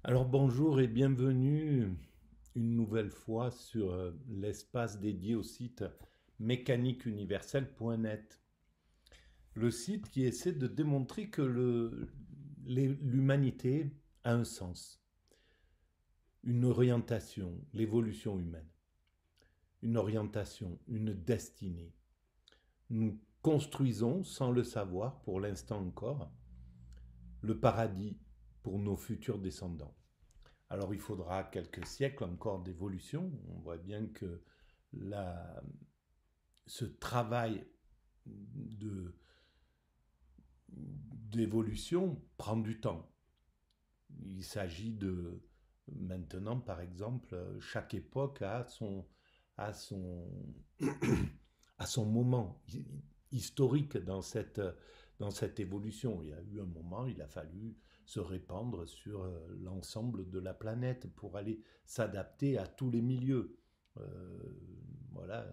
Alors bonjour et bienvenue une nouvelle fois sur l'espace dédié au site mécaniqueuniverselle.net. Le site qui essaie de démontrer que l'humanité a un sens, une orientation, l'évolution humaine, une orientation, une destinée. Nous construisons, sans le savoir pour l'instant encore, le paradis pour nos futurs descendants. Alors il faudra quelques siècles encore d'évolution. On voit bien que la, ce travail de, d'évolution prend du temps. Il s'agit de maintenant, par exemple, chaque époque a son, a son moment historique dans cette évolution. Il y a eu un moment, il a fallu se répandre sur l'ensemble de la planète pour aller s'adapter à tous les milieux. Euh, voilà,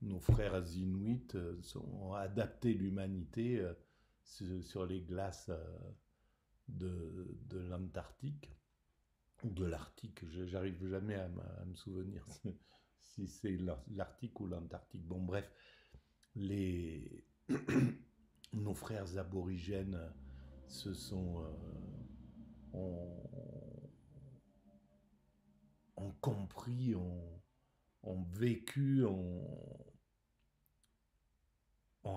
nos frères inuits ont adapté l'humanité sur les glaces de l'Antarctique ou de l'Arctique. J'arrive jamais à me souvenir si c'est l'Arctique ou l'Antarctique. Bon, bref, les nos frères aborigènes se sont ont, ont compris, ont vécu, ont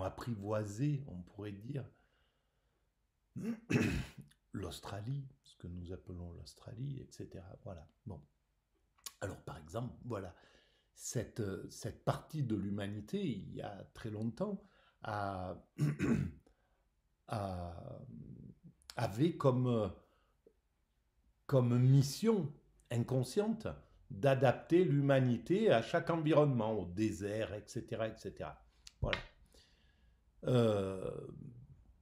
apprivoisé, on pourrait dire, l'Australie, ce que nous appelons l'Australie, etc. Voilà. Bon. Alors, par exemple, voilà, cette partie de l'humanité, il y a très longtemps, a, a- avait comme mission inconsciente d'adapter l'humanité à chaque environnement, au désert, etc. etc. Voilà. Euh,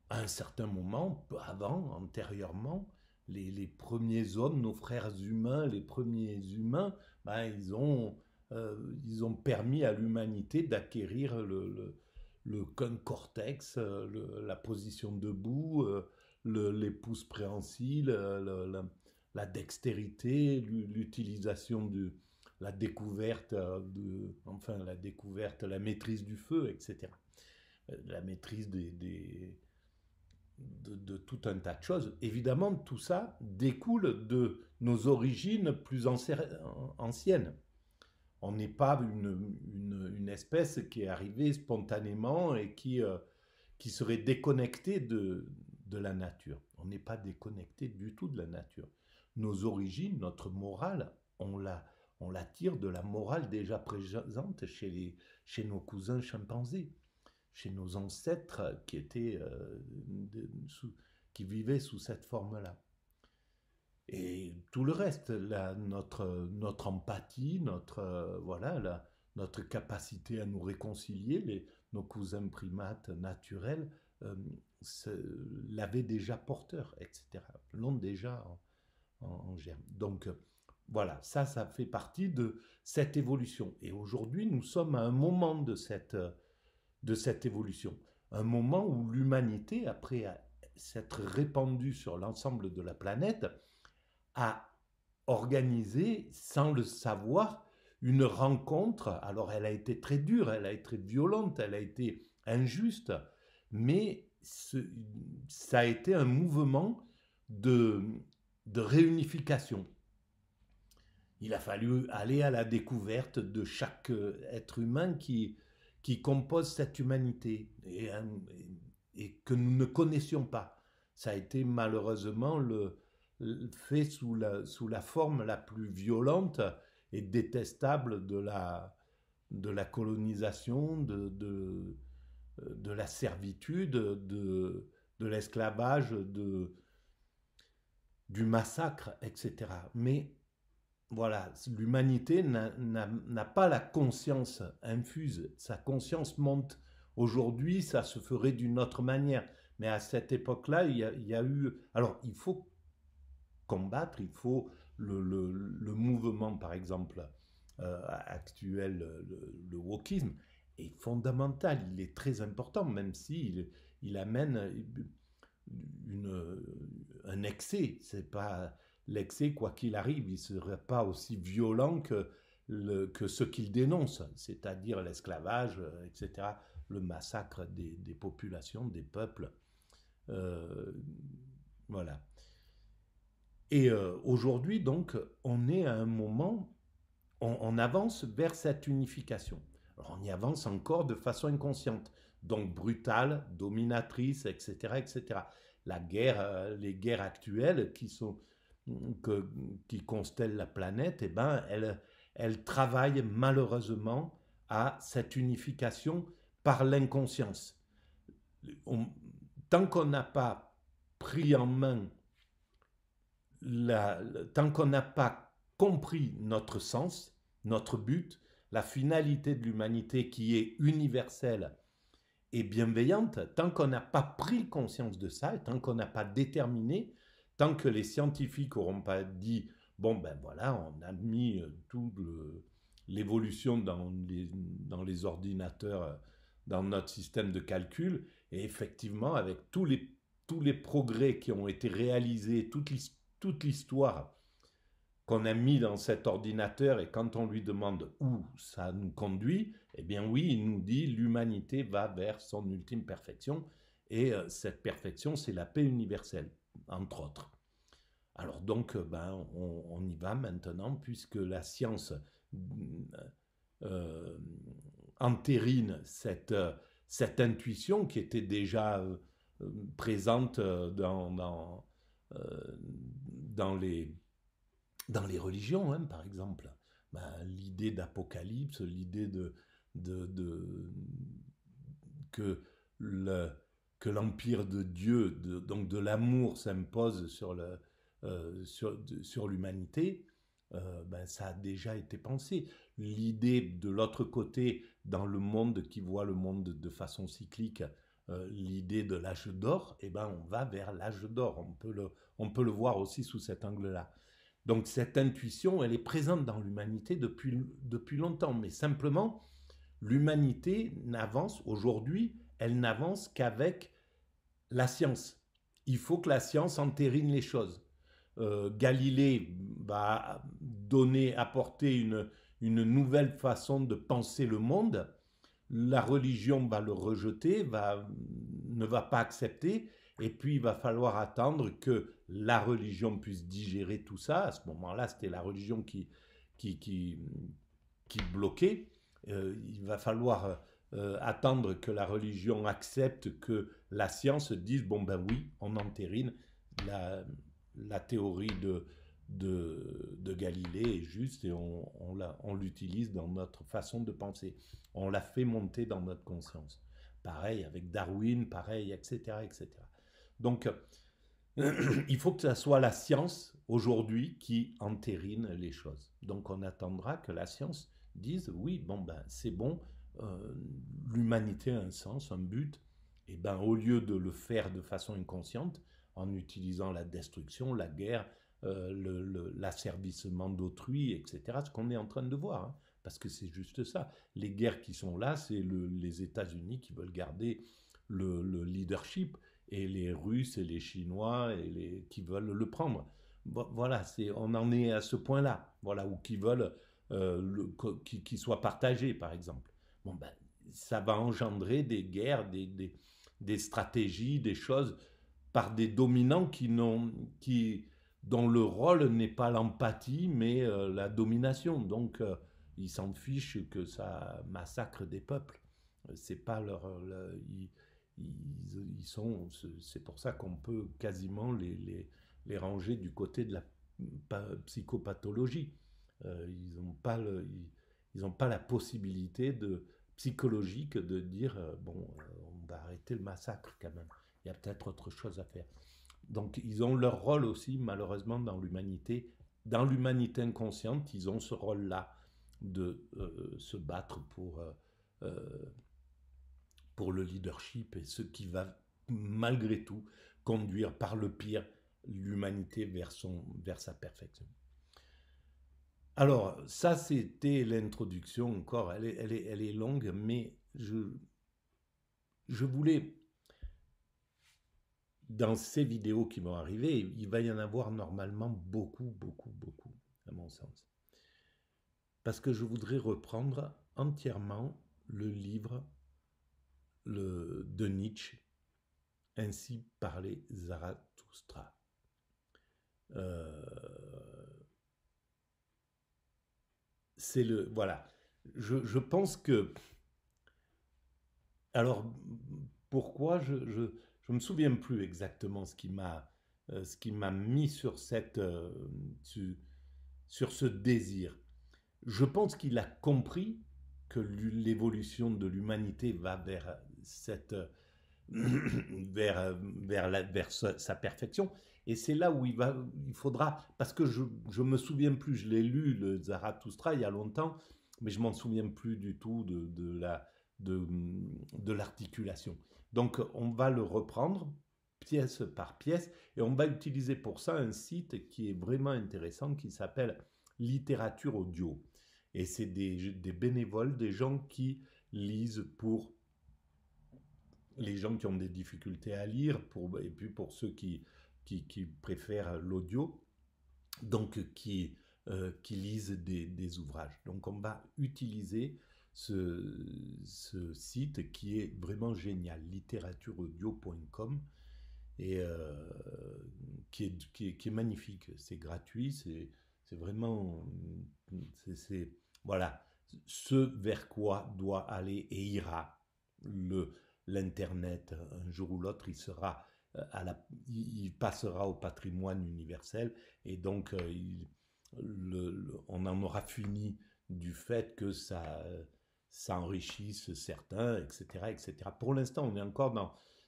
à un certain moment, avant, antérieurement, les premiers hommes, nos frères humains, les premiers humains, ben, ils ont permis à l'humanité d'acquérir le cortex, la position debout, les pouces préhensiles, la dextérité, l'utilisation la découverte enfin la découverte, la maîtrise du feu, etc. La maîtrise de tout un tas de choses. Évidemment, tout ça découle de nos origines plus anciennes. On n'est pas une espèce qui est arrivée spontanément et qui serait déconnectée de la nature. On n'est pas déconnecté du tout de la nature. Nos origines, notre morale, on la tire de la morale déjà présente chez nos cousins chimpanzés, chez nos ancêtres qui étaient qui vivaient sous cette forme-là. Et tout le reste, notre empathie, voilà, notre capacité à nous réconcilier, nos cousins primates naturels euh, l'avaient déjà porteur, etc. L'ont déjà en germe. Donc voilà, ça fait partie de cette évolution. Et aujourd'hui, nous sommes à un moment de cette évolution. Un moment où l'humanité, après s'être répandue sur l'ensemble de la planète, a organisé, sans le savoir, une rencontre. Alors elle a été très dure, elle a été violente, elle a été injuste, mais ça a été un mouvement de, de réunification. Il a fallu aller à la découverte de chaque être humain qui compose cette humanité et que nous ne connaissions pas. Ça a été malheureusement fait sous la forme la plus violente et détestable de la colonisation, de la servitude, de l'esclavage, du massacre, etc. Mais voilà, l'humanité n'a pas la conscience infuse. Sa conscience monte. Aujourd'hui, ça se ferait d'une autre manière. Mais à cette époque-là, il y a eu... Alors, il faut combattre, il faut le mouvement, par exemple, actuel, le wokisme, est fondamental. Il est très important, même s'il il amène un excès. C'est pas l'excès, quoi qu'il arrive, il ne serait pas aussi violent que ce qu'il dénonce, c'est-à-dire l'esclavage, etc., le massacre des populations, des peuples. Euh, voilà. Et aujourd'hui, donc, on est à un moment, on avance vers cette unification. Alors, on y avance encore de façon inconsciente, donc brutale, dominatrice, etc., etc. La guerre, les guerres actuelles que, qui constellent la planète, eh ben, elles travaillent malheureusement à cette unification par l'inconscience. On- Tant qu'on n'a pas pris en main tant qu'on n'a pas compris notre sens, notre but, la finalité de l'humanité qui est universelle et bienveillante, tant qu'on n'a pas pris conscience de ça, et tant qu'on n'a pas déterminé, tant que les scientifiques n'auront pas dit, bon ben voilà, on a mis toute l'évolution dans les ordinateurs, dans notre système de calcul, et effectivement, avec tous les progrès qui ont été réalisés, toute l'histoire qu'on a mis dans cet ordinateur, et quand on lui demande où ça nous conduit, eh bien oui, il nous dit l'humanité va vers son ultime perfection, et cette perfection, c'est la paix universelle, entre autres. Alors donc, on y va maintenant, puisque la science euh, entérine cette intuition qui était déjà présente euh, dans dans les religions, hein, par exemple. L'idée d'apocalypse, l'idée de que le, que l'empire de Dieu, donc de l'amour, s'impose sur l'humanité, ça a déjà été pensé. L'idée de l'autre côté, dans le monde qui voit le monde de façon cyclique, l'idée de l'âge d'or, on va vers l'âge d'or. On peut le voir aussi sous cet angle-là. Donc cette intuition, elle est présente dans l'humanité depuis longtemps, mais simplement, l'humanité n'avance, aujourd'hui, elle n'avance qu'avec la science. Il faut que la science entérine les choses. Galilée va apporter une nouvelle façon de penser le monde. La religion va le rejeter, ne va pas accepter, et puis il va falloir attendre que la religion puisse digérer tout ça. À ce moment-là, c'était la religion qui, qui, qui bloquait. Il va falloir attendre que la religion accepte que la science dise, bon ben oui, on entérine la théorie de Galilée est juste, et on l'utilise dans notre façon de penser. On la fait monter dans notre conscience. Pareil avec Darwin, pareil, etc., etc. Donc, il faut que ce soit la science aujourd'hui qui entérine les choses. Donc, on attendra que la science dise, oui, bon, c'est bon, l'humanité a un sens, un but, et au lieu de le faire de façon inconsciente, en utilisant la destruction, la guerre, l'asservissement d'autrui, etc., ce qu'on est en train de voir, hein, parce que c'est juste ça. Les guerres qui sont là, c'est les États-Unis qui veulent garder le leadership, et les Russes et les Chinois qui veulent le prendre. Voilà, on en est à ce point-là, voilà, ou qui veulent qu'il soit partagé, par exemple. Bon, ça va engendrer des guerres, des stratégies, des choses par des dominants dont le rôle n'est pas l'empathie, mais la domination. Donc, ils s'en fichent que ça massacre des peuples. C'est pas c'est pour ça qu'on peut quasiment les ranger du côté de la psychopathologie. Ils n'ont pas, ils ont pas la possibilité psychologique de dire bon, on va arrêter le massacre quand même. Il y a peut-être autre chose à faire. Donc ils ont leur rôle aussi, malheureusement, dans l'humanité. Dans l'humanité inconsciente, ils ont ce rôle-là de se battre pour le leadership, et ce qui va malgré tout conduire par le pire l'humanité vers sa perfection. Alors, ça, c'était l'introduction encore. Elle est longue, mais je voulais dans ces vidéos qui vont arriver, il va y en avoir normalement beaucoup, beaucoup, beaucoup, à mon sens. Parce que je voudrais reprendre entièrement le livre de Nietzsche, Ainsi parlait Zarathustra. C'est le... Voilà. Je pense que... Alors, pourquoi je me souviens plus exactement ce qui m'a mis sur sur ce désir. Je pense qu'il a compris que l'évolution de l'humanité va vers cette vers sa perfection. Et c'est là où il faudra, parce que je me souviens plus, je l'ai lu, le Zarathustra, il y a longtemps, mais je m'en souviens plus du tout de l'articulation. Donc on va le reprendre pièce par pièce et on va utiliser pour ça un site qui est vraiment intéressant qui s'appelle Littérature Audio. Et c'est des bénévoles, des gens qui lisent pour les gens qui ont des difficultés à lire, et puis pour ceux qui préfèrent l'audio, donc qui lisent des ouvrages. Donc on va utiliser ce site qui est vraiment génial, littératureaudio.com, et qui est magnifique. C'est gratuit, c'est vraiment... voilà, ce vers quoi doit aller et ira l'Internet. Un jour ou l'autre, il passera au patrimoine universel, et donc on en aura fini du fait que ça enrichisse certains, etc., etc. Pour l'instant,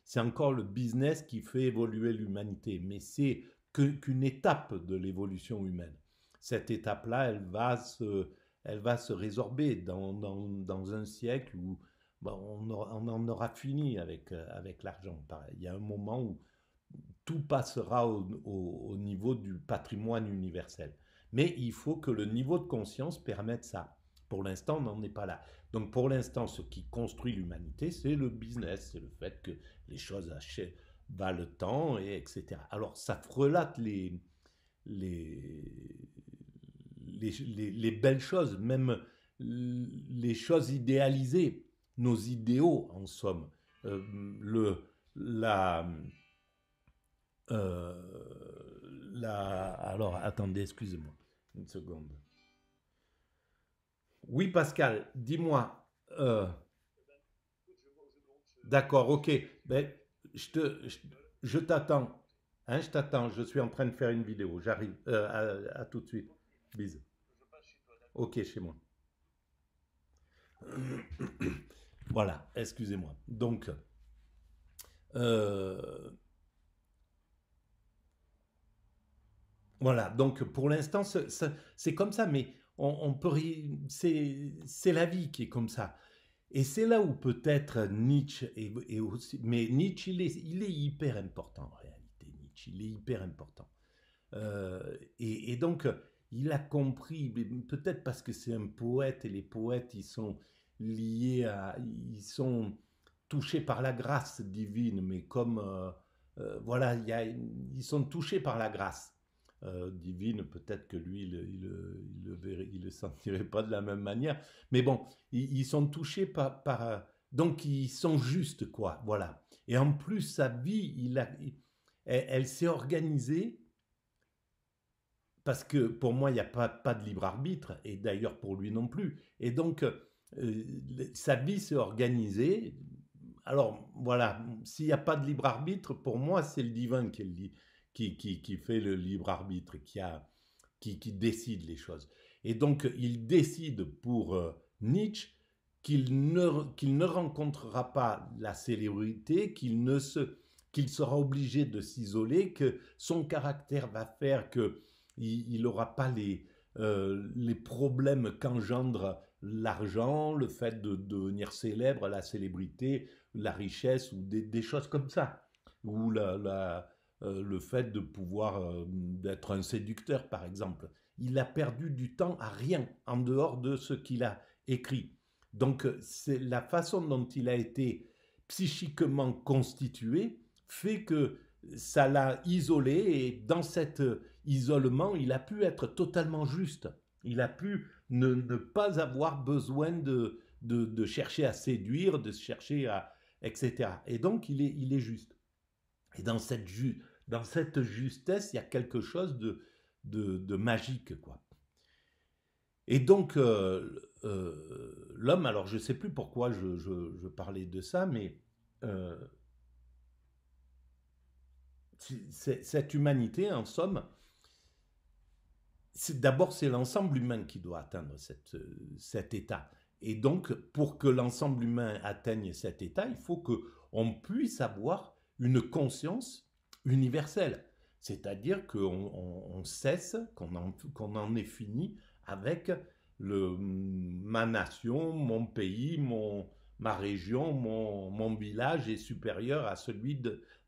c'est encore le business qui fait évoluer l'humanité, mais c'est qu'une étape de l'évolution humaine. Cette étape-là, elle va se résorber dans un siècle où on en aura fini avec l'argent. Il y a un moment où tout passera au niveau du patrimoine universel. Mais il faut que le niveau de conscience permette ça. Pour l'instant, on n'en est pas là. Donc pour l'instant, ce qui construit l'humanité, c'est le business, c'est le fait que les choses valent le temps, et etc. Alors ça relate les belles choses, même les choses idéalisées, nos idéaux en somme. La, alors, attendez, excusez-moi, une seconde. Oui, Pascal, dis-moi. D'accord, ok. Ben, je te, je, je t'attends. Hein, je t'attends. Je suis en train de faire une vidéo. J'arrive. À tout de suite. Bisous. Ok, chez moi. Voilà, excusez-moi. Donc, euh, voilà. Donc, pour l'instant, c'est comme ça, mais on peut. C'est la vie qui est comme ça. Et c'est là où peut-être Nietzsche est aussi. Mais Nietzsche, il est hyper important en réalité. Nietzsche, il est hyper important. Et donc, il a compris, peut-être parce que c'est un poète, et les poètes, ils sont ils sont touchés par la grâce divine, mais comme, voilà, ils sont touchés par la grâce divine. Peut-être que lui, il le sentirait pas de la même manière, mais bon, ils sont touchés donc ils sont justes, quoi, voilà. Et en plus, sa vie, elle s'est organisée parce que pour moi, il n'y a pas de libre arbitre, et d'ailleurs pour lui non plus. Et donc, sa vie s'est organisée. Alors, voilà, s'il n'y a pas de libre arbitre, pour moi, c'est le divin qui fait le libre arbitre, qui décide les choses. Et donc, il décide pour Nietzsche qu'il ne rencontrera pas la célébrité, qu'il sera obligé de s'isoler, que son caractère va faire que il n'aura pas les problèmes qu'engendre l'argent, le fait de devenir célèbre, la célébrité, la richesse, ou des choses comme ça. Ou le fait de pouvoir d'être un séducteur, par exemple. Il a perdu du temps à rien en dehors de ce qu'il a écrit. Donc, c'est la façon dont il a été psychiquement constitué fait que ça l'a isolé et dans cet isolement, il a pu être totalement juste. Il a pu ne pas avoir besoin de chercher à séduire, de chercher à... etc. Et donc, il est juste. Et dans cette justesse, il y a quelque chose de magique, quoi. Et donc, l'homme, alors je ne sais plus pourquoi je parlais de ça, mais euh, cette humanité, en somme, d'abord, c'est l'ensemble humain qui doit atteindre cet état. Et donc, pour que l'ensemble humain atteigne cet état, il faut qu'on puisse avoir une conscience universelle. C'est-à-dire qu'on cesse, qu'on en est fini avec ma nation, mon pays, ma région, mon village est supérieur à celui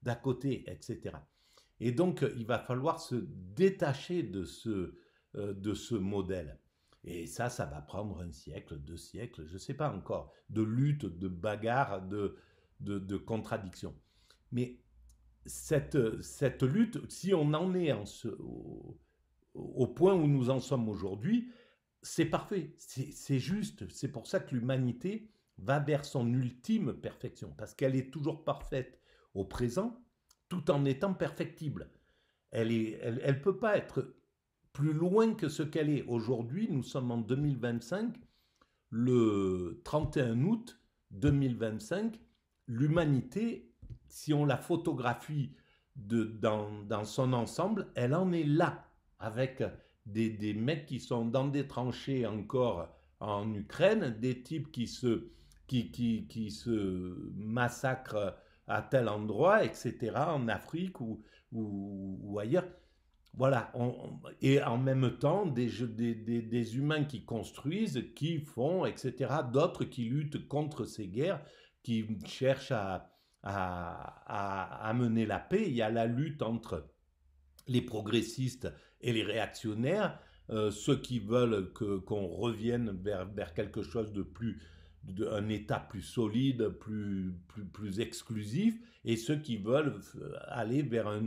d'à côté, etc. Et donc, il va falloir se détacher de ce modèle. Et ça va prendre un siècle, 2 siècles, je ne sais pas encore, de lutte, de bagarre, de contradiction. Mais cette lutte, si on en est au point où nous en sommes aujourd'hui, c'est parfait, c'est juste. C'est pour ça que l'humanité va vers son ultime perfection, parce qu'elle est toujours parfaite au présent, tout en étant perfectible. Elle peut pas être plus loin que ce qu'elle est. Aujourd'hui, nous sommes en 2025, le 31 août 2025, l'humanité, si on la photographie dans son ensemble, elle en est là, avec des mecs qui sont dans des tranchées encore en Ukraine, des types qui se massacrent à tel endroit, etc., en Afrique ou ailleurs. Voilà, et en même temps, des humains qui construisent, qui font, etc., d'autres qui luttent contre ces guerres, qui cherchent à mener la paix. Il y a la lutte entre les progressistes et les réactionnaires, ceux qui veulent qu'on revienne vers quelque chose de plus, un État plus solide, plus exclusif, et ceux qui veulent aller vers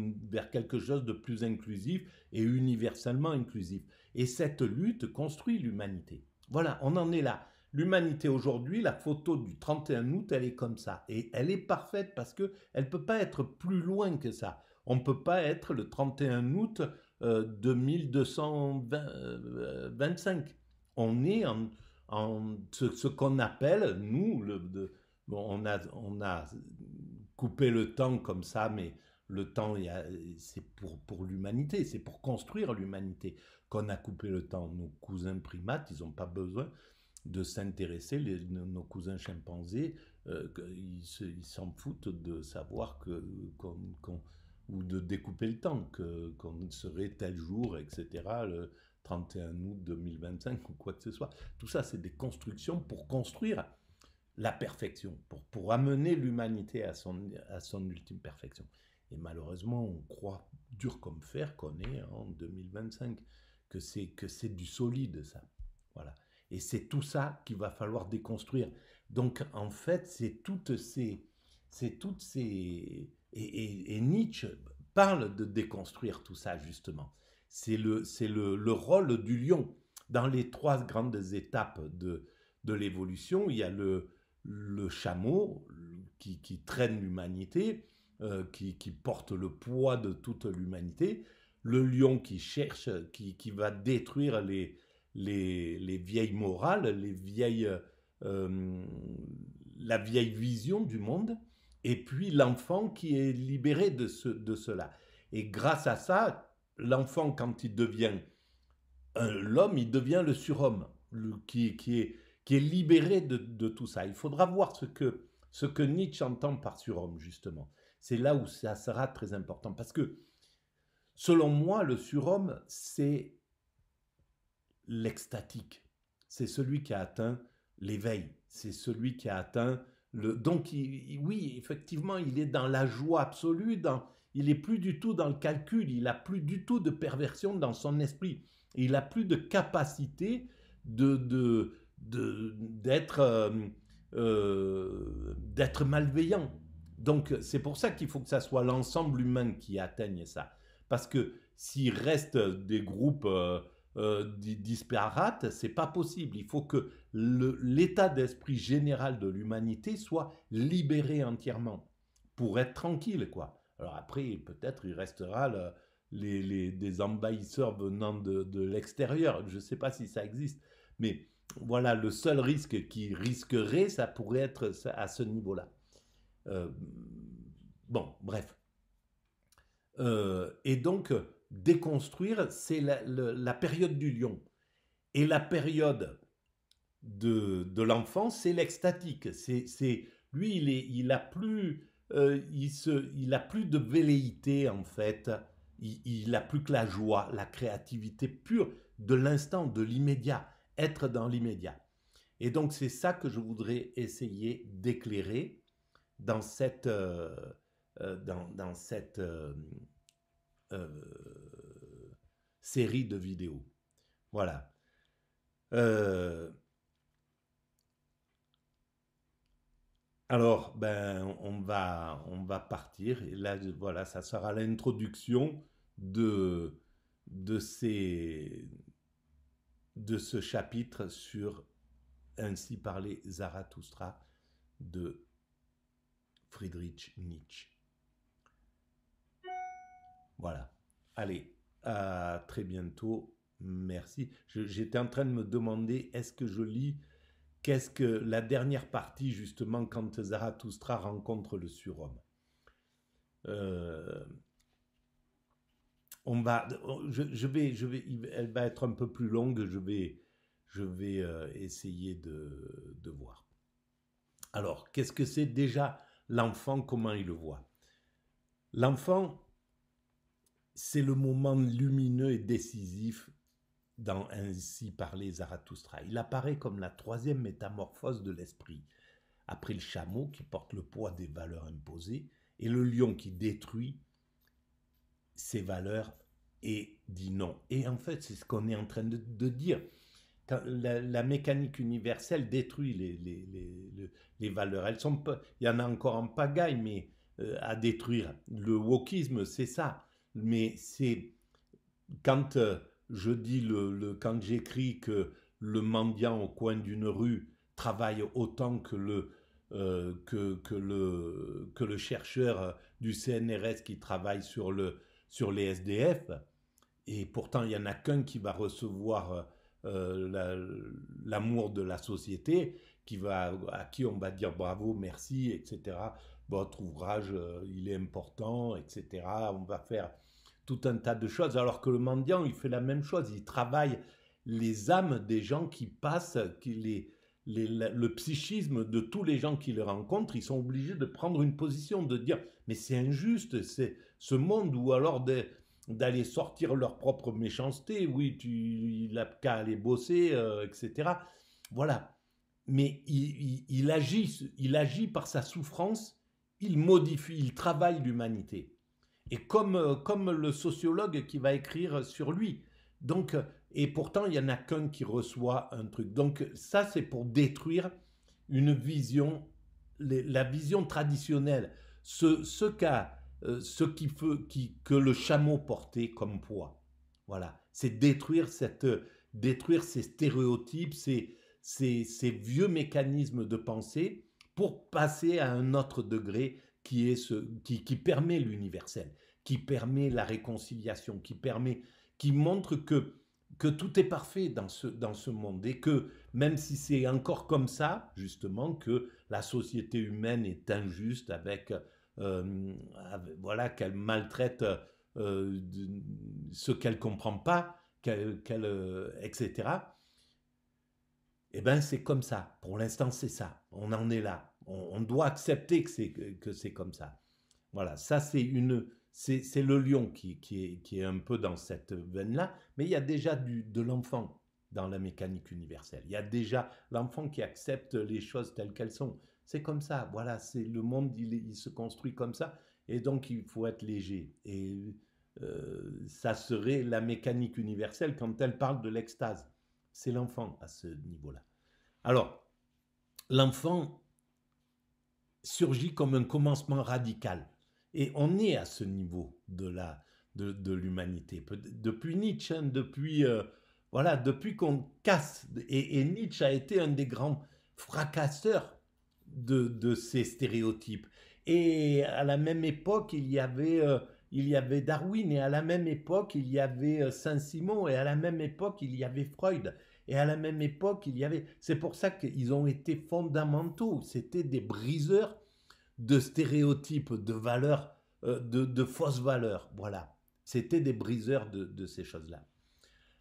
quelque chose de plus inclusif et universellement inclusif. Et cette lutte construit l'humanité. Voilà, on en est là. L'humanité aujourd'hui, la photo du 31 août, elle est comme ça. Et elle est parfaite parce qu'elle ne peut pas être plus loin que ça. On ne peut pas être le 31 août 2225. On est en ce qu'on appelle, nous, bon, on a coupé le temps comme ça, mais le temps, c'est pour l'humanité, c'est pour construire l'humanité qu'on a coupé le temps. Nos cousins primates, ils n'ont pas besoin de s'intéresser, nos cousins chimpanzés, ils s'en foutent de savoir ou de découper le temps, qu'on serait tel jour, etc., le 31 août 2025 ou quoi que ce soit. Tout ça, c'est des constructions pour construire la perfection, pour amener l'humanité à son ultime perfection. Et malheureusement, on croit dur comme fer qu'on est en 2025, que c'est du solide, ça. Voilà. Et c'est tout ça qu'il va falloir déconstruire. Donc, en fait, c'est toutes ces... Et Nietzsche parle de déconstruire tout ça, justement. C'est le rôle du lion. Dans les 3 grandes étapes de l'évolution, il y a le chameau qui traîne l'humanité, qui porte le poids de toute l'humanité, le lion qui cherche, qui va détruire les vieilles morales, euh, la vieille vision du monde, et puis l'enfant qui est libéré de cela. Et grâce à ça, l'enfant, quand il devient l'homme, il devient le surhomme, qui est libéré de tout ça. Il faudra voir ce que Nietzsche entend par surhomme, justement. C'est là où ça sera très important. Parce que, selon moi, le surhomme, c'est l'extatique. C'est celui qui a atteint l'éveil. C'est celui qui a atteint le... Donc, oui, effectivement, il est dans la joie absolue, il n'est plus du tout dans le calcul, il n'a plus du tout de perversion dans son esprit. Il n'a plus de capacité d'être malveillant. Donc, c'est pour ça qu'il faut que ça soit l'ensemble humain qui atteigne ça. Parce que s'il reste des groupes disparates, c'est pas possible. Il faut que l'état d'esprit général de l'humanité soit libéré entièrement pour être tranquille, quoi. Alors après, peut-être il restera des envahisseurs venant de l'extérieur. Je ne sais pas si ça existe, mais voilà, le seul risque qui risquerait, ça pourrait être à ce niveau-là. Euh, bon, bref. Et donc, déconstruire, c'est la période du lion. Et la période de l'enfant, c'est l'extatique. Lui, il a plus, il a plus de velléité en fait. Il a plus que la joie, la créativité pure de l'instant, de l'immédiat, être dans l'immédiat. Et donc c'est ça que je voudrais essayer d'éclairer dans cette, dans cette euh, série de vidéos. Voilà. Euh, Alors, ben, on va partir. Et là, voilà, ça sera l'introduction de, de, ces, de ce chapitre sur Ainsi parlait Zarathustra de Friedrich Nietzsche. Voilà. Allez, à très bientôt. Merci. J'étais en train de me demander, est-ce que je lis qu'est-ce que la dernière partie, justement, quand Zarathustra rencontre le surhomme. Euh, elle va être un peu plus longue, je vais essayer de voir. Alors, qu'est-ce que c'est déjà l'enfant, comment il le voit? L'enfant, c'est le moment lumineux et décisif dans Ainsi parlait Zarathustra. Il apparaît comme la troisième métamorphose de l'esprit, après le chameau qui porte le poids des valeurs imposées et le lion qui détruit ses valeurs et dit non. Et en fait, c'est ce qu'on est en train de dire. Quand la mécanique universelle détruit les valeurs. Elles sont pas, il y en a encore en pagaille, mais à détruire. Le wokisme, c'est ça. Mais c'est quand je dis quand j'écris que le mendiant au coin d'une rue travaille autant que le chercheur du CNRS qui travaille sur les SDF, et pourtant il n'y en a qu'un qui va recevoir l'amour de la société, à qui on va dire bravo, merci, etc. Votre ouvrage, il est important, etc. On va faire tout un tas de choses, alors que le mendiant, il fait la même chose, il travaille les âmes des gens qui passent, le psychisme de tous les gens qui le rencontrent, ils sont obligés de prendre une position, de dire mais c'est injuste, c'est ce monde, ou alors d'aller sortir leur propre méchanceté, oui, il n'a qu'à aller bosser, etc. Voilà. Mais il agit par sa souffrance, il modifie, il travaille l'humanité. Et comme le sociologue qui va écrire sur lui. Donc, et pourtant, il n'y en a qu'un qui reçoit un truc. Donc, ça, c'est pour détruire une vision, la vision traditionnelle, ce que le chameau portait comme poids. Voilà, c'est détruire ces stéréotypes, ces vieux mécanismes de pensée pour passer à un autre degré qui permet l'universel, qui permet la réconciliation, qui montre que tout est parfait dans ce monde et que même si c'est encore comme ça, justement, que la société humaine est injuste voilà, qu'elle maltraite ce qu'elle ne comprend pas, etc. Eh bien, c'est comme ça. Pour l'instant, c'est ça. On en est là. On doit accepter que c'est comme ça. Voilà, ça c'est le lion qui est un peu dans cette veine-là, mais il y a déjà de l'enfant dans la mécanique universelle. Il y a déjà l'enfant qui accepte les choses telles qu'elles sont. C'est comme ça, voilà, c'est le monde, il se construit comme ça, et donc il faut être léger. Et ça serait la mécanique universelle quand elle parle de l'extase. C'est l'enfant à ce niveau-là. Alors, l'enfant, surgit comme un commencement radical. Et on est à ce niveau de l'humanité. Depuis Nietzsche, hein, voilà, depuis qu'on casse, et Nietzsche a été un des grands fracasseurs de ces stéréotypes. Et à la même époque, il y avait Darwin, et à la même époque, il y avait Saint-Simon, et à la même époque, il y avait Freud. Et à la même époque, il y avait... C'est pour ça qu'ils ont été fondamentaux. C'était des briseurs de stéréotypes, de valeurs, de fausses valeurs. Voilà. C'était des briseurs de ces choses-là.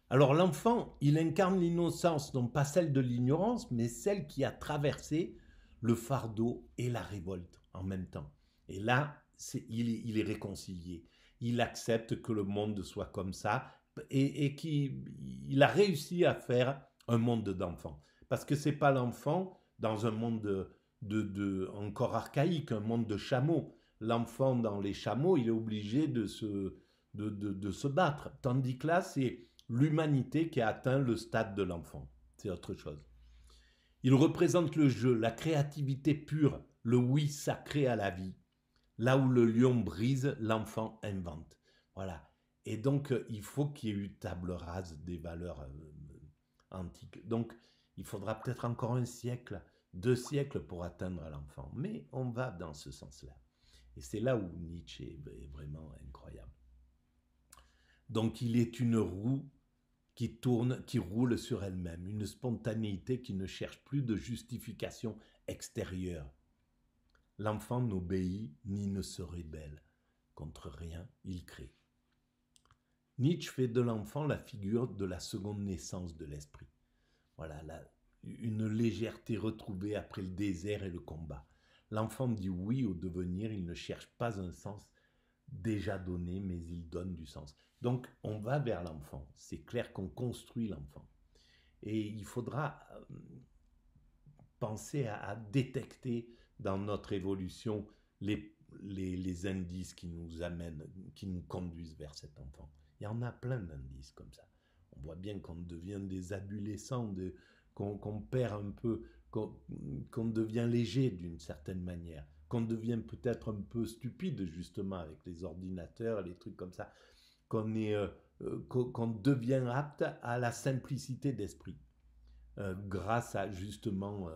Alors l'enfant, il incarne l'innocence, non pas celle de l'ignorance, mais celle qui a traversé le fardeau et la révolte en même temps. Et là, il est réconcilié. Il accepte que le monde soit comme ça et qu'il a réussi à faire un monde d'enfants. Parce que c'est pas l'enfant dans un monde encore archaïque, un monde de chameaux. L'enfant dans les chameaux, il est obligé de se battre. Tandis que là, c'est l'humanité qui a atteint le stade de l'enfant. C'est autre chose. Il représente le jeu, la créativité pure, le oui sacré à la vie. Là où le lion brise, l'enfant invente. Voilà. Et donc, il faut qu'il y ait eu table rase des valeurs antiques. Donc, il faudra peut-être encore un siècle, 2 siècles pour atteindre l'enfant. Mais on va dans ce sens-là. Et c'est là où Nietzsche est vraiment incroyable. Donc, il est une roue qui tourne, qui roule sur elle-même, une spontanéité qui ne cherche plus de justification extérieure. L'enfant n'obéit ni ne se rébelle. Contre rien, il crée. Nietzsche fait de l'enfant la figure de la seconde naissance de l'esprit. Voilà, une légèreté retrouvée après le désert et le combat. L'enfant dit oui au devenir, il ne cherche pas un sens déjà donné, mais il donne du sens. Donc, on va vers l'enfant. C'est clair qu'on construit l'enfant. Et il faudra penser à détecter dans notre évolution les indices qui nous amènent, qui nous conduisent vers cet enfant. Il y en a plein d'indices comme ça. On voit bien qu'on devient des adolescents, qu'on perd un peu, qu'on devient léger d'une certaine manière, qu'on devient peut-être un peu stupide justement avec les ordinateurs, les trucs comme ça, qu'on devient apte à la simplicité d'esprit, grâce à justement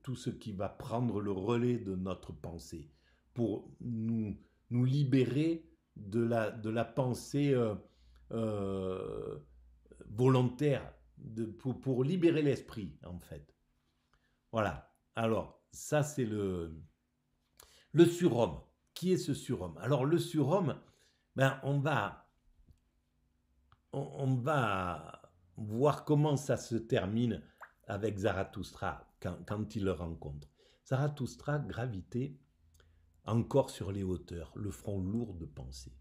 tout ce qui va prendre le relais de notre pensée, pour nous libérer de la pensée euh, volontaire, pour libérer l'esprit, en fait. Voilà. Alors, ça, c'est le surhomme. Qui est ce surhomme? Alors, le surhomme, ben, on va voir comment ça se termine avec Zarathustra quand il le rencontre. Zarathustra gravitait encore sur les hauteurs, le front lourd de pensée.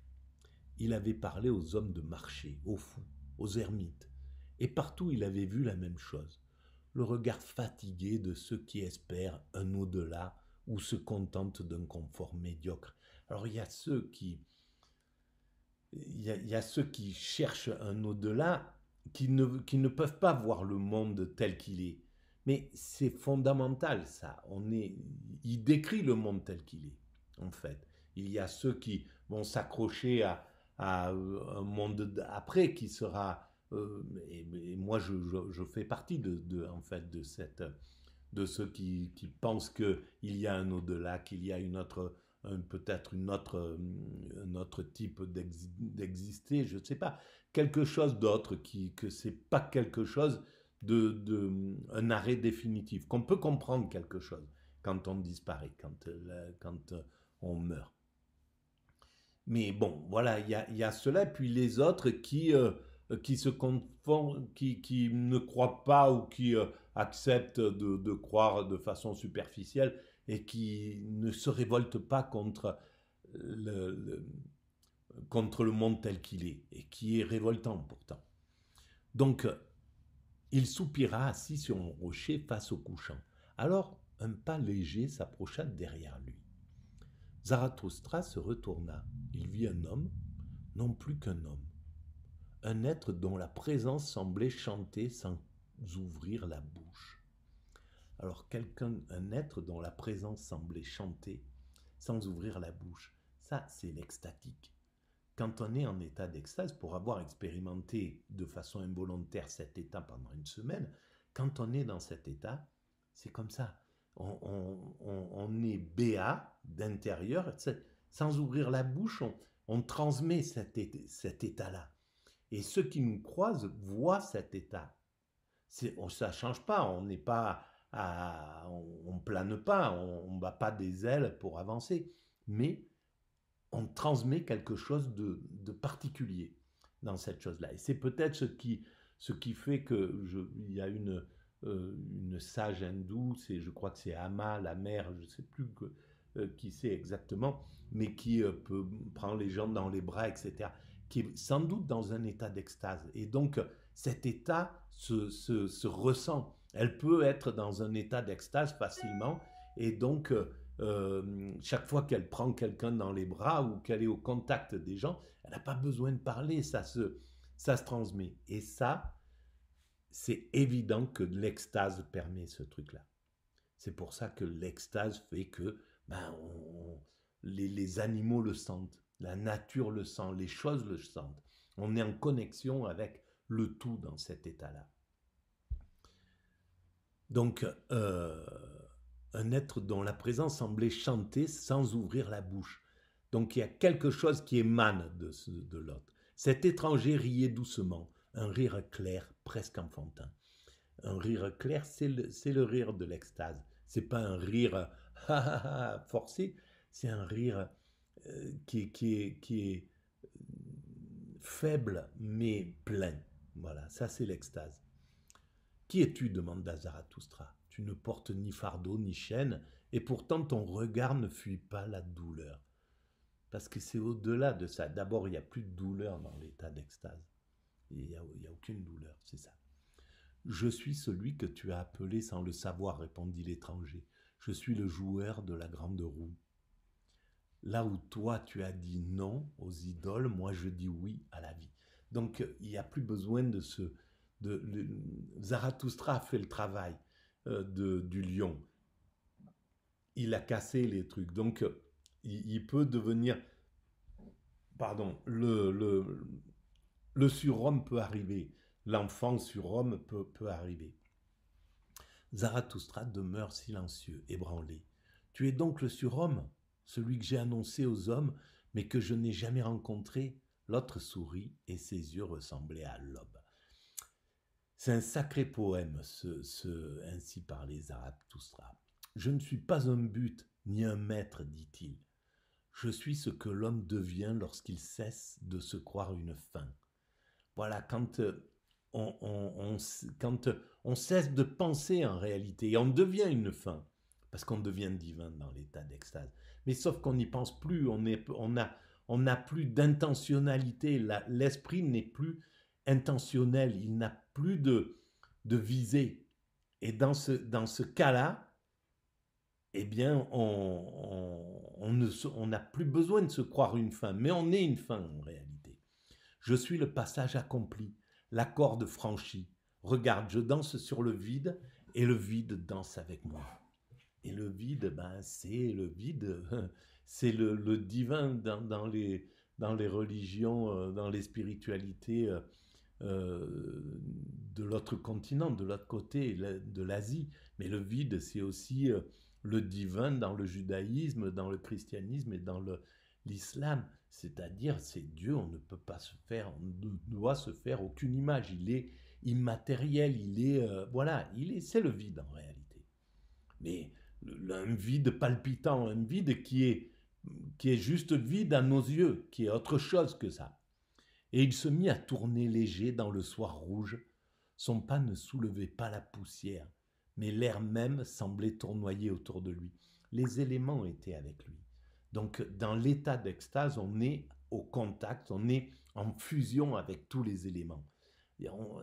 Il avait parlé aux hommes de marché, aux fous, aux ermites, et partout il avait vu la même chose, le regard fatigué de ceux qui espèrent un au-delà ou se contentent d'un confort médiocre. Alors il y a ceux qui cherchent un au-delà, qui ne peuvent pas voir le monde tel qu'il est. Mais c'est fondamental, ça. Il décrit le monde tel qu'il est, en fait. Il y a ceux qui vont s'accrocher à un monde après qui sera... et moi, je fais partie en fait, de ceux qui pensent qu'il y a un au-delà, qu'il y a peut-être un autre type d'exister, je ne sais pas, quelque chose d'autre, que c'est pas quelque chose un arrêt définitif, qu'on peut comprendre quelque chose quand on disparaît, quand on meurt. Mais bon, voilà, il y a cela, puis les autres qui se confondent, qui ne croient pas ou qui acceptent de croire de façon superficielle et qui ne se révoltent pas le, le- contre le monde tel qu'il est, et qui est révoltant pourtant. Donc, il soupira assis sur un rocher face au couchant. Alors, un pas léger s'approcha derrière lui. Zarathustra se retourna. Il vit un homme, non plus qu'un homme, un être dont la présence semblait chanter sans ouvrir la bouche. Alors quelqu'un, un être dont la présence semblait chanter sans ouvrir la bouche, ça c'est l'extatique. Quand on est en état d'extase, pour avoir expérimenté de façon involontaire cet état pendant une semaine, quand on est dans cet état, c'est comme ça. On est béat d'intérieur, sans ouvrir la bouche, on transmet cet état-là. Et ceux qui nous croisent voient cet état. Ça ne change pas, on n'est pas on plane pas, on ne bat pas des ailes pour avancer, mais on transmet quelque chose de particulier dans cette chose-là. Et c'est peut-être ce qui fait que il y a une sage hindoue, je crois que c'est Ama, la mère, je ne sais plus qui c'est exactement, mais qui peut prendre les gens dans les bras, etc., qui est sans doute dans un état d'extase. Et donc, cet état se ressent. Elle peut être dans un état d'extase facilement, et donc, chaque fois qu'elle prend quelqu'un dans les bras ou qu'elle est au contact des gens, elle n'a pas besoin de parler, ça se transmet. Et ça, c'est évident que l'extase permet ce truc-là. C'est pour ça que l'extase fait que les animaux le sentent, la nature le sent, les choses le sentent. On est en connexion avec le tout dans cet état-là. Donc, un être dont la présence semblait chanter sans ouvrir la bouche. Donc, il y a quelque chose qui émane de l'autre. Cet étranger riait doucement, un rire clair, presque enfantin. Un rire clair, c'est le rire de l'extase. C'est pas un rire forcé, c'est un rire qui est faible mais plein. Voilà, ça c'est l'extase. Qui es-tu demanda Zarathustra. Tu ne portes ni fardeau ni chaîne, et pourtant ton regard ne fuit pas la douleur. Parce que c'est au-delà de ça. D'abord, il n'y a plus de douleur dans l'état d'extase. Il n'y a aucune douleur, c'est ça. Je suis celui que tu as appelé sans le savoir, répondit l'étranger. Je suis le joueur de la grande roue. Là où toi tu as dit non aux idoles, moi je dis oui à la vie. Donc il n'y a plus besoin de Zarathustra a fait le travail du lion. Il a cassé les trucs. Donc il peut devenir... Pardon, le surhomme peut arriver. L'enfant surhomme peut arriver. Zarathustra demeure silencieux, ébranlé. Tu es donc le surhomme, celui que j'ai annoncé aux hommes, mais que je n'ai jamais rencontré. L'autre sourit et ses yeux ressemblaient à l'aube. C'est un sacré poème, ainsi parlait Zarathustra. Je ne suis pas un but ni un maître, dit-il. Je suis ce que l'homme devient lorsqu'il cesse de se croire une fin. Voilà, quand on cesse de penser en réalité, et on devient une fin, parce qu'on devient divin dans l'état d'extase. Mais sauf qu'on n'y pense plus, on n'a plus d'intentionnalité, l'esprit n'est plus intentionnel, il n'a plus de visée. Et dans ce cas-là, eh bien, on n'a plus besoin de se croire une fin, mais on est une fin en réalité. Je suis le passage accompli, la corde franchie. Regarde, je danse sur le vide et le vide danse avec moi. Et le vide, c'est le vide, c'est le divin dans les religions, dans les spiritualités de l'autre continent, de l'autre côté de l'Asie. Mais le vide, c'est aussi le divin dans le judaïsme, dans le christianisme et dans l'islam. C'est-à-dire, c'est Dieu, on ne peut pas se faire, on ne doit se faire aucune image. Il est immatériel, c'est le vide en réalité. Mais un vide palpitant, un vide qui est juste vide à nos yeux, qui est autre chose que ça. Et il se mit à tourner léger dans le soir rouge. Son pas ne soulevait pas la poussière, mais l'air même semblait tournoyer autour de lui. Les éléments étaient avec lui. Donc, dans l'état d'extase, on est au contact, on est en fusion avec tous les éléments.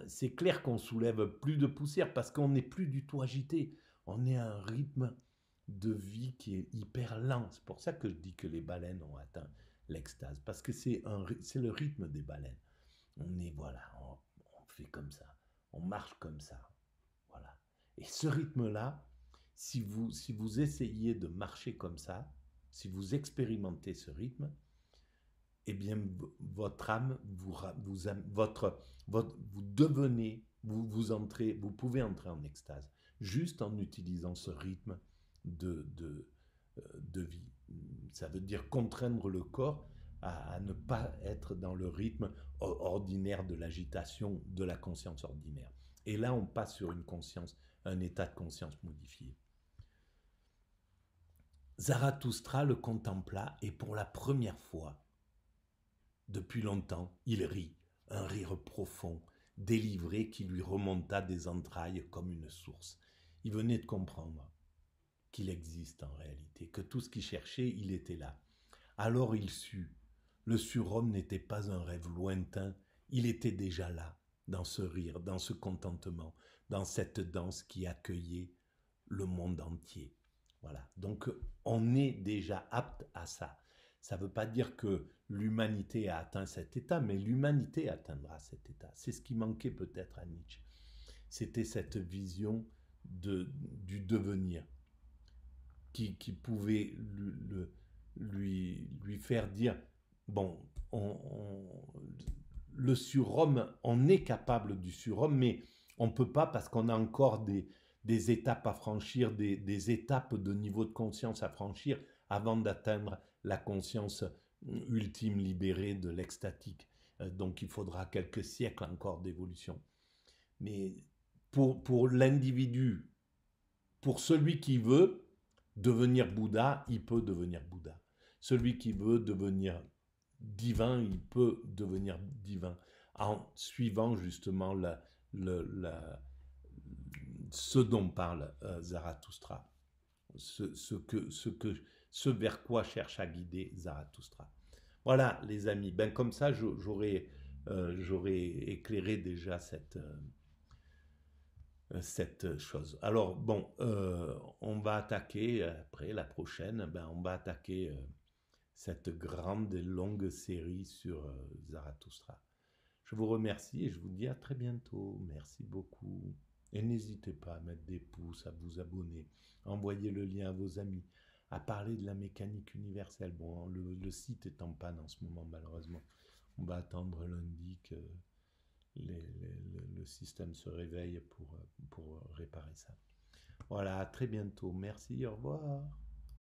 C'est clair qu'on soulève plus de poussière parce qu'on n'est plus du tout agité. On est à un rythme de vie qui est hyper lent. C'est pour ça que je dis que les baleines ont atteint l'extase, parce que c'est le rythme des baleines. On est, voilà, on fait comme ça, on marche comme ça, voilà. Et ce rythme-là, si vous essayez de marcher comme ça, si vous expérimentez ce rythme, eh bien, votre âme, vous devenez, vous pouvez entrer en extase, juste en utilisant ce rythme de, de, de vie. Ça veut dire contraindre le corps à ne pas être dans le rythme ordinaire de l'agitation de la conscience ordinaire. Et là, on passe sur une conscience, un état de conscience modifié. Zarathustra le contempla et pour la première fois, depuis longtemps, il rit, un rire profond, délivré qui lui remonta des entrailles comme une source. Il venait de comprendre qu'il existe en réalité, que tout ce qu'il cherchait, il était là. Alors il sut, le surhomme n'était pas un rêve lointain, il était déjà là, dans ce rire, dans ce contentement, dans cette danse qui accueillait le monde entier. Voilà, donc on est déjà apte à ça. Ça ne veut pas dire que l'humanité a atteint cet état, mais l'humanité atteindra cet état. C'est ce qui manquait peut-être à Nietzsche. C'était cette vision du devenir qui pouvait lui faire dire, bon, le surhomme, on est capable du surhomme, mais on ne peut pas parce qu'on a encore des étapes à franchir, des étapes de niveau de conscience à franchir avant d'atteindre la conscience ultime libérée de l'extatique. Donc il faudra quelques siècles encore d'évolution. Mais pour l'individu, pour celui qui veut devenir Bouddha, il peut devenir Bouddha. Celui qui veut devenir divin, il peut devenir divin en suivant justement ce dont parle Zarathustra, ce vers quoi cherche à guider Zarathustra. Voilà, les amis. Ben comme ça, j'aurais éclairé déjà cette chose. Alors bon, on va attaquer après la prochaine. Ben on va attaquer cette grande et longue série sur Zarathustra. Je vous remercie et je vous dis à très bientôt. Merci beaucoup. Et n'hésitez pas à mettre des pouces, à vous abonner, à envoyer le lien à vos amis, à parler de la mécanique universelle. Bon, le site est en panne en ce moment, malheureusement. On va attendre lundi que le système se réveille pour réparer ça. Voilà, à très bientôt. Merci, au revoir.